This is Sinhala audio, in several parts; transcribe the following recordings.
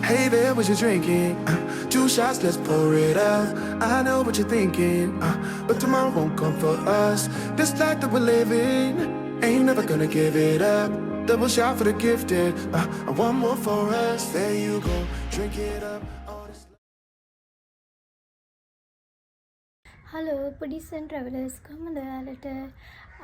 Hey there, what you drinking? 2 shots, let's pour it out. I know what you're thinking, but tomorrow won't come for us. This life that we're living, ain't never gonna give it up. Double shot for the gifted, one more for us. There you go, drink it up. All this hello පුඩිසන් ට්‍රැවලර්ස් කොහමද ඔයාලට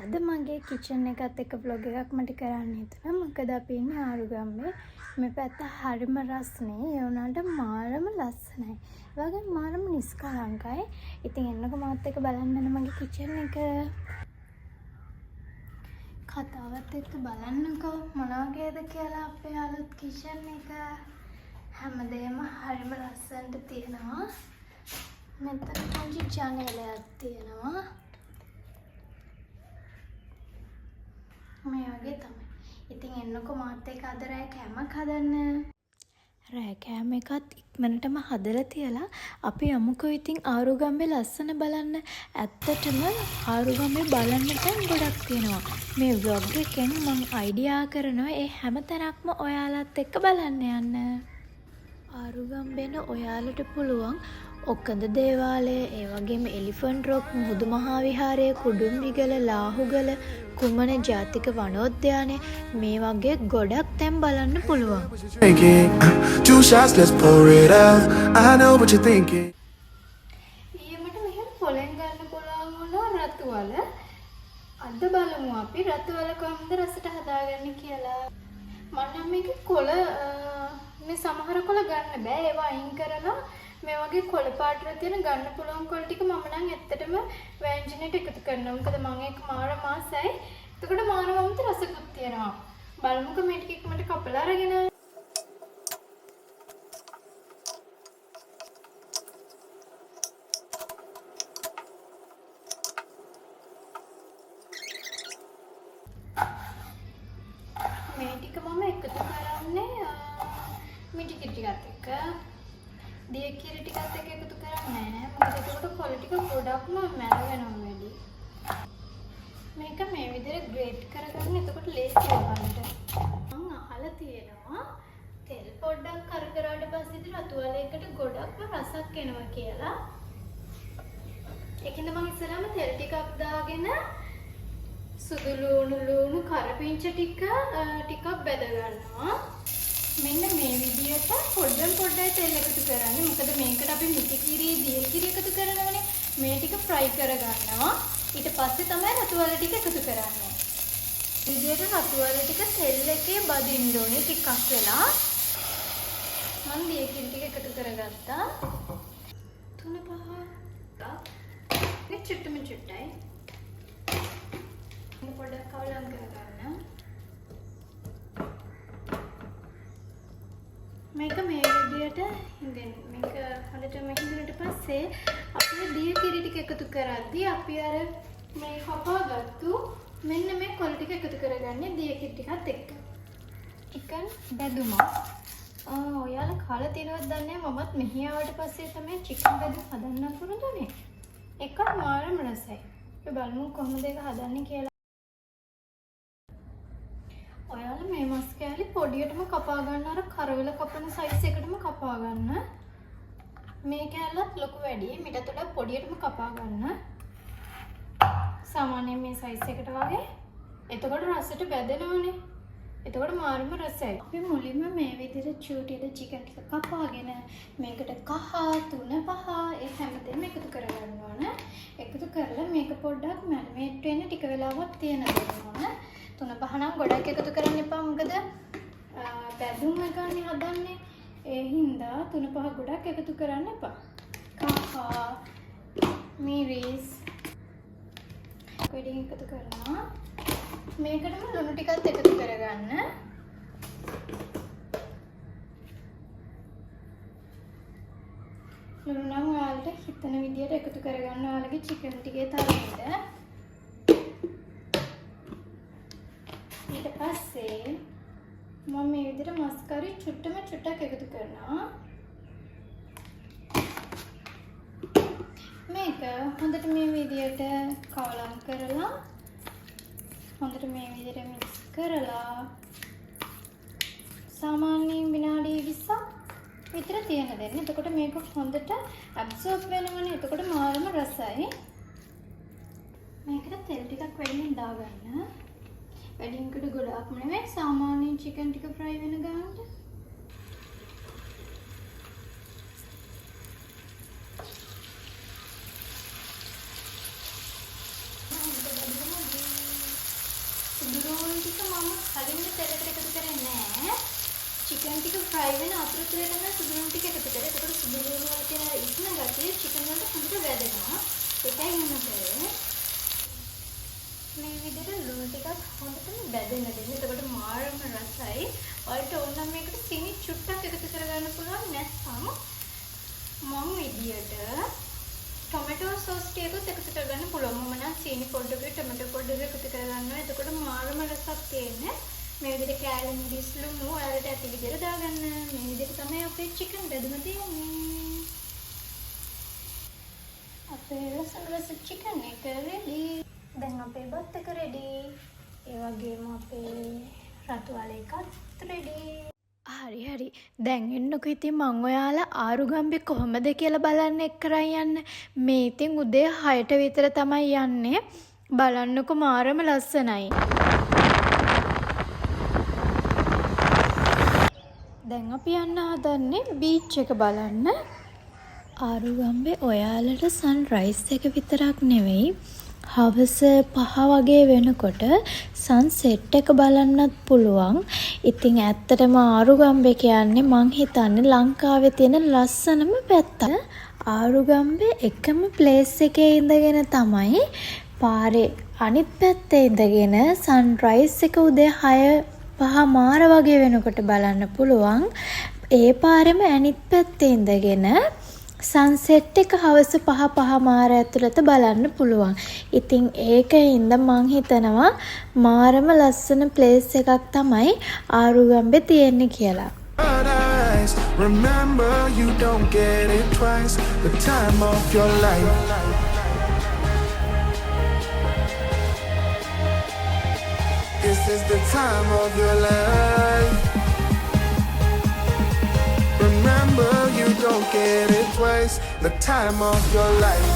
අද මගේ කිචන් එකත් එක්ක vlog එකක් මට කරන්න හිතුණා. මොකද අපි ඉන්නේ ආරුගම්මේ. මේ පැත්ත හරිම රස්නේ. ඒ වුණාට මාරම ලස්සනයි. ඒ වගේම මාරම නිස්කලංකයි. ඉතින් එන්නකො මාත් එක්ක බලන්න යන මගේ කිචන් එක. කතාවත් එක්ක බලන්නකෝ මොන වගේද කියලා අපේ අලුත් කිචන් එක. හැමදේම හරිම ලස්සනට තියෙනවා. මෙතන පුංචි ජනේලයක් තියෙනවා. මේ වගේ තමයි. ඉතින් එන්නකො මාත් එක්ක අද රෑ කෑමක් හදන්න. රෑ කෑම එකත් ඉක්මනටම හදලා තියලා අපි යමුකෝ ඉතින් ආරුගම්බේ ලස්සන බලන්න. ඇත්තටම ආරුගම්බේ බලන්න තැන් ගොඩක් තියෙනවා. මේ vlog එකෙන් මම අයිඩියා කරනවා ඒ හැම තැනක්ම ඔයාලත් එක්ක බලන්න යන්න. ආරුගම්බේන ඔයාලට පුළුවන් ඔක්කඳ දේවාලය, ඒ වගේම එලිෆන්ට් රොක්, මුහුදු මහා විහාරය, කුඩුම්බිගල, ලාහුගල, කුමන ජාතික වනෝද්‍යානය මේ වගේ ගොඩක් තැන් බලන්න පුළුවන්. drinking, 2 shots, let's pour it out. I know what you're thinking. ඊයමට මෙහෙම පොලෙන් ගන්න පුළුවන් වුණා රතුවල. අද බලමු අපි රතුවල කොහොමද රසට හදාගන්නේ කියලා. මම නම් මේක කොළ මේ සමහර කොළ ගන්න බෑ. ඒවා අයින් කරලා මේ වගේ කොළ පාටට තියෙන ගන්න පුළුවන් කොළ ටික මම නම් ඇත්තටම වෑංජනයට එකතු කරනවා. මොකද මම ඒක මාර මාසයි. එතකොට මාරවමත රසකුත් තියෙනවා. බලමුකෝ මේ ටික මට කපලා අරගෙන. මේ ටික මම එකතු කරන්නේ මිටි ටිකත් එක්ක. දියකිරි ටිකත් එක්ක එකතු කරන්නේ නැහැ. මොකද ඒකට කොළ ටික ගොඩක්ම මැර වෙනවා වැඩි. මේක මේ විදිහට ග්‍රේට් කරගන්න. එතකොට ලේසි වෙනවා. මම අහලා තියෙනවා තෙල් පොඩ්ඩක් කරකරාට පස්සේ ඉතින් රතුවලයකට ගොඩක්ම රසක් එනවා කියලා. ඒකින්ද මම ඉස්සරහම තෙල් ටිකක් දාගෙන සුදු ලුණු කරපිංච ටිකක් බෙද ගන්නවා. මෙන්න මේ විදිහට පොඩ්ඩයි තෙල් එකතු කරන්නේ. මොකද මේකට අපි මිටිකිරි, දියකිරි එකතු කරනවනේ. මේ ටික ෆ්‍රයි කරගන්නවා. ඊට පස්සේ තමයි රතුවල ටික එකතු කරන්නේ. විදිහට රතුවල ටික තෙල් එකේ බදින්න ඕනේ ටිකක් වෙලා. මම දියකිරි ටික එකතු කරගත්තා. 3-5 මේ චුට්ටයි. පොඩ්ඩක් කවලම් කරගන්න. මේක මේ විදියට ඉතින් මේක හොඳට මෙහිඳුනට පස්සේ අපි දියකිරි ටික එකතු කරද්දී අපි අර මේ කපාගත්තු මෙන්න මේ කොළ ටික එකතු කරගන්නේ දියකිරි ටිකත් එක්ක. චිකන් බැදුමක්. ඔයාලා කාලා තියෙනවද දන්නේ නැහැ. මමත් මෙහි ආවට පස්සේ තමයි චිකන් බැදුම හදන්න පුරුදුනේ. එකක් මාරම රසයි. අපි බලමු කොහොමද ඒක හදන්නේ කියලා. ඔයාලා මේ මස් කෑලි පොඩියටම කපා ගන්න. අර කරවල කපන සයිස් එකටම කපා ගන්න. මේ කෑල්ලත් ලොකු වැඩි. මීටත් වඩා පොඩියටම කපා ගන්න. සාමාන්‍යයෙන් මේ සයිස් එකට වගේ. එතකොට රසට බැදෙනවනේ. එතකොට මාරුම රසයි. අපි මුලින්ම මේ විදිහට චූටියට චිකන් ටික කපාගෙන මේකට කහ, තුන පහ ඒ හැමදේම එකතු කරගන්න ඕන. එකතු කරලා මේක පොඩ්ඩක් මැරිනේට් වෙන්න ටික වෙලාවක් තියන දෙන්න ඕන. 3-5 නම් ගොඩක් එකතු කරන්න එපා. මොකද බැදුම් එකනේ හදන්නේ. ඒ හින්දා 3-5 ගොඩක් එකතු කරන්න එපා. කහ, මිරිස් කොටින් එකතු කරනවා. මේකටම ලුණු ටිකක් එකතු කරගන්න. ලුණු නම් ඔයාලට හිතන විදියට එකතු කරගන්න. ඔයාලගේ චිකන් ටිකේ තරමට. ඊට පස්සේ මම මේ විදිහට මස් කරි චුට්ටක් එකතු කරනවා. මේක හොඳට මේ විදිහට කවලම් කරලා හොඳට මේ විදිහට මික්ස් කරලා සාමාන්‍යයෙන් විනාඩි 20ක් විතර තියන්න දෙන්න. එතකොට මේක හොඳට ඇබ්සෝබ් වෙනවනේ. එතකොට මාරම රසයි. මේකට තෙල් ටිකක් වැඩියෙන් දාගන්න. වැඩියෙන්කට ගොඩාක්ම නෙවෙයි. සාමාන්‍යයෙන් චිකන් ටික ෆ්‍රයි වෙන ගානට. සුදුරෝල් ටික මම කලින් තෙලකට එකතු කරන්නේ නැහැ. චිකන් ටික ෆ්‍රයි වෙන අතරතුරේ තමයි සුදුරෝල් ටික එකතු කරේ. එතකොට සුදුරෝල් වල තියෙන ඉස්න ගතිය චිකන් වලට හොඳට වැදෙනවා. ඒකයි මම කරේ. මේ විදිහට ලුණු ටිකක් හොඳටම බැදෙන්න දෙන්න. එතකොට මාරම රසයි. ඔයාලට ඕන නම් මේකට සීනි චුට්ටක් එකතු කරගන්න පුළුවන්. නැත්නම් මම විදියට टोमेटो सॉस ටිකකුත් එකතු කරගන්න පුළුවන්. මම නම් සීනි පොඩ්ඩකට ටොමැටෝ පොඩ්ඩක් එකතු කරගන්නවා. එතකොට මාරම රසක් තියෙන්නේ. මේ විදිහට කෑලි මිරිස් ලුණු ඔයාලට ඇති විදිහට දාගන්න. මේ විදිහට තමයි අපේ චිකන් බෙදුම තියෙන්නේ. අපේ රස චිකන් එක රෙඩි. දැන් අපේ බත් එක රෙඩි. ඒ වගේම අපේ රතු වල එකත් රෙඩි. හරි දැන් එන්නකො ඉතින් මං ඔයාලා ආරුගම්බේ කොහමද කියලා බලන්න එක්කරන් යන්න. මේ ඉතින් උදේ 6ට විතර තමයි යන්නේ. බලන්නකො මාරම ලස්සනයි. දැන් අපි යන්න හදන්නේ බීච් එක බලන්න. ආරුගම්බේ ඔයාලට සන්රයිස් එක විතරක් නෙවෙයි හවස 5 වගේ වෙනකොට සන්සෙට් එක බලන්නත් පුළුවන්. ඉතින් ඇත්තටම ආරුගම්බේ කියන්නේ මං හිතන්නේ ලංකාවේ තියෙන ලස්සනම පැත්ත. ආරුගම්බේ එකම ප්ලේස් එකේ ඉඳගෙන තමයි පාරේ අනිත් පැත්තේ ඉඳගෙන සන්රයිස් එක උදේ 6:05 වගේ වෙනකොට බලන්න පුළුවන්. ඒ පාරෙම අනිත් පැත්තේ ඉඳගෙන සන්සෙට් එක හවස 5:05 ඇතුළත බලන්න පුළුවන්. ඉතින් ඒකින්ද මං හිතනවා මාරම ලස්සන ප්ලේස් එකක් තමයි ආරුගම්බේ තියෙන්නේ කියලා. Remember you don't get it twice. The time of your life. This is the time of your life. Remember you don't get it twice. The time of your life.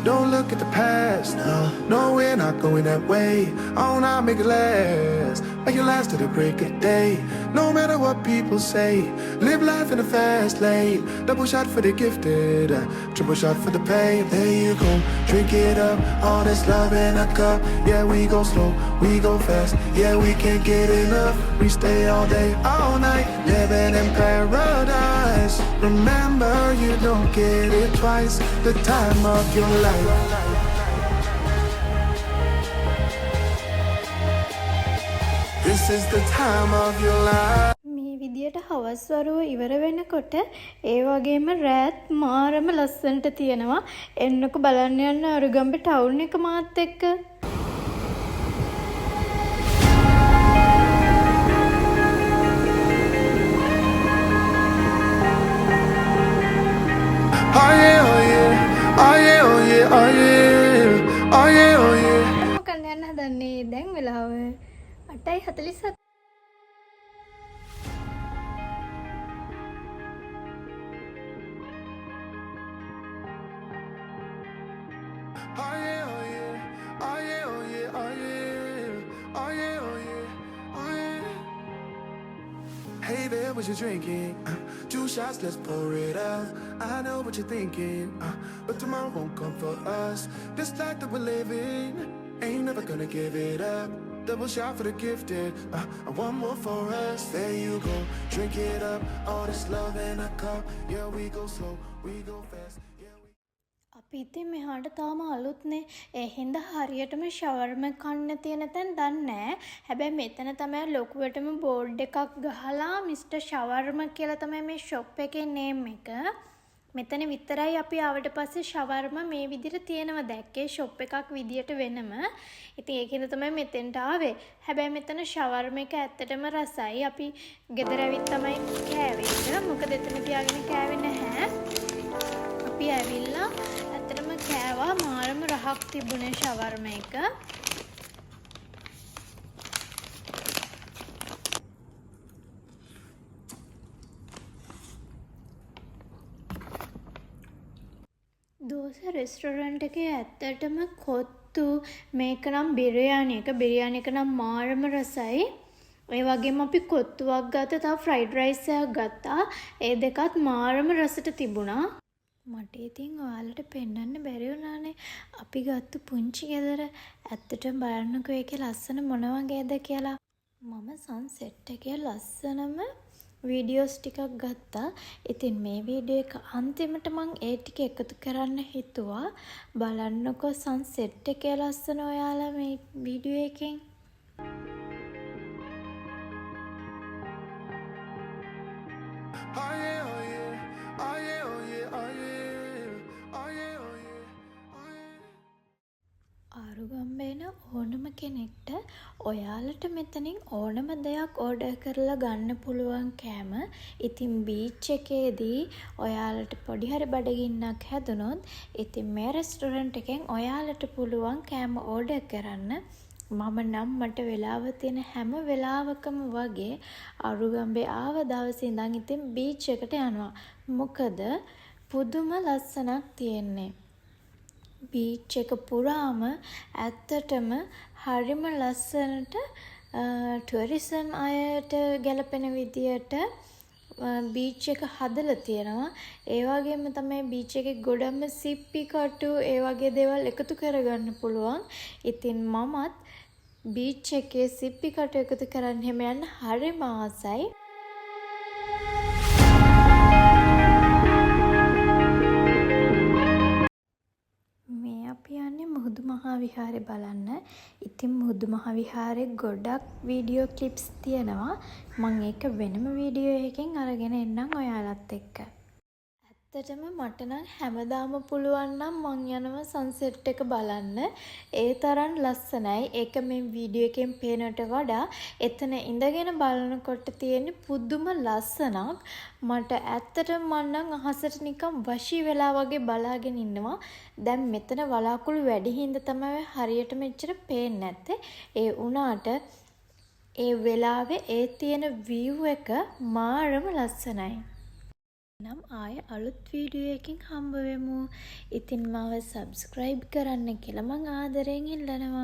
Don't look at the past, no, we're not going that way. Oh, now make it last, make it last to the break of day. No matter what people say, live life in a fast lane. Double shot for the gifted, triple shot for the pain. There you go, drink it up, all this love in a cup. Yeah, we go slow, we go fast. Yeah, we can't get enough. We stay all day, all night, living in paradise. Remember, you don't get it twice. The time of your life. This is the time of your life. මේ විදියට හවස් වරුව ඉවර වෙනකොට ඒ වගේම රෑත් මාරම ලස්සනට තියෙනවා. එන්නකො බලන්න යන්න ආරුගම්බේ ටවුන් එක මාත් එක්ක. Oh yeah, oh yeah, oh yeah, oh yeah, oh yeah, oh yeah, oh yeah. මොකක්ද යන්න හදන්නේ? දැන් වෙලාව 8:47. Oh yeah, oh yeah, oh yeah, oh yeah, oh yeah, oh yeah, oh yeah, oh yeah. Hey there, what you drinking? 2 shots, let's pour it out. I know what you're thinking, but tomorrow won't come for us. This life that we're living, ain't never gonna give it up. Double shot for the gifted, and one more for us. There you go, drink it up. All this love in a cup. Yeah, we go slow, we go fast. අපි ඉතින් මෙහාට තාම අලුත්නේ. ඒ හින්දා හරියටම ෂවර්ම කන්න තියෙන තැන දන්නේ නැහැ. හැබැයි මෙතන තමයි ලොකුවටම බෝඩ් එකක් ගහලා මිස්ටර් ෂවර්ම කියලා තමයි මේ ෂොප් එකේ නේම් එක. මෙතන විතරයි අපි ආවට පස්සේ ෂවර්ම මේ විදිහට තියෙනවා දැක්කේ ෂොප් එකක් විදියට වෙනම. ඉතින් ඒකින්ද තමයි මෙතෙන්ට ආවේ. හැබැයි මෙතන ෂවර්ම එක ඇත්තටම රසයි. අපි ගෙදර ඇවිත් තමයි කෑවේ. මොකද එතන තියාගෙන කෑවේ නැහැ. අපි ඇවිල්ලා ඇත්තටම කෑවා. මාරම රහක් තිබුණේ ෂවර්ම එක. දෝස රෙස්ටොරන්ට් එකේ ඇත්තටම කොත්තු මේක නම් බිරියානි එක නම් මාරම රසයි. ඒ වගේම අපි කොත්තුවක් ගත්තා, තව ෆ්‍රයිඩ් රයිස් එකක් ගත්තා. ඒ දෙකත් මාරම රසට තිබුණා. මට ඉතින් ඔයාලට පෙන්වන්න බැරි වුණානේ. අපි ගත්ත පුංචි ගෙදර ඇත්තටම බලන්නකෝ ඒකේ ලස්සන මොන වගේද කියලා. මම සන්සෙට් එකේ ලස්සනම වීඩියෝස් ටිකක් ගත්තා. ඉතින් මේ වීඩියෝ එක අන්තිමට මම ඒ ටික එකතු කරන්න හිතුවා. බලන්නකෝ සන්සෙට් එකේ ලස්සන ඔයාලා මේ වීඩියෝ එකෙන්. Oh yeah, oh yeah, oh yeah, oh yeah, oh yeah, oh yeah, oh yeah, oh yeah. ආරුගම්බේන ඕනම කෙනෙක්ට ඔයාලට මෙතනින් ඕනම දෙයක් ඕඩර් කරලා ගන්න පුළුවන් කෑම. ඉතින් බීච් එකේදී ඔයාලට පොඩි හරි බඩගින්නක් හැදුනොත් ඉතින් මේ රෙස්ටොරන්ට් එකෙන් ඔයාලට පුළුවන් කෑම ඕඩර් කරන්න. මම නම් මට වෙලාව තියෙන හැම වෙලාවකම වගේ අරුගම්බේ ආව දවසේ ඉඳන් ඉතින් බීච් එකට යනවා. මොකද පුදුම ලස්සනක් තියෙන්නේ. බීච් එක පුරාම ඇත්තටම හරිම ලස්සනට ටුවරිසම් අයට ගැලපෙන විදියට බීච් එක හදලා තියෙනවා. ඒ වගේම තමයි බීච් එකේ ගොඩම සිප්පි කටු ඒ වගේ දේවල් එකතු කරගන්න පුළුවන්. ඉතින් මමත් බීච් එකේ සිප්පි කටු එකතු කරන්න හැම යන්න හරිම ආසයි. මේ අපි යන්නේ මුහුදු මහා විහාරේ බලන්න. ඉතින් මුහුදු මහා විහාරේ ගොඩක් වීඩියෝ ක්ලිප්ස් තියෙනවා. මම ඒක වෙනම වීඩියෝ එකකින් අරගෙන එන්නම් ඔයාලත් එක්ක. ඇත්තටම මට නම් හැමදාම පුළුවන් නම් මං යනවා සන්සෙට් එක බලන්න. ඒ තරම් ලස්සනයි. ඒක මේ වීඩියෝ එකෙන් පේනට වඩා එතන ඉඳගෙන බලනකොට තියෙන පුදුම ලස්සනක්. මට ඇත්තටම මං නම් අහසට නිකන් වශී වෙලා වගේ බලාගෙන ඉන්නවා. දැන් මෙතන වලාකුළු වැඩි හින්දා තමයි හරියට මෙච්චර පේන්නේ නැත්තේ. ඒ වුණාට ඒ වෙලාවේ ඒ තියෙන view එක මාරම ලස්සනයි. නම් ආය අලුත් වීඩියෝ එකකින් හම්බ වෙමු. ඉතින් මාව subscribe කරන්න කියලා මං ආදරෙන් ඉල්ලනවා.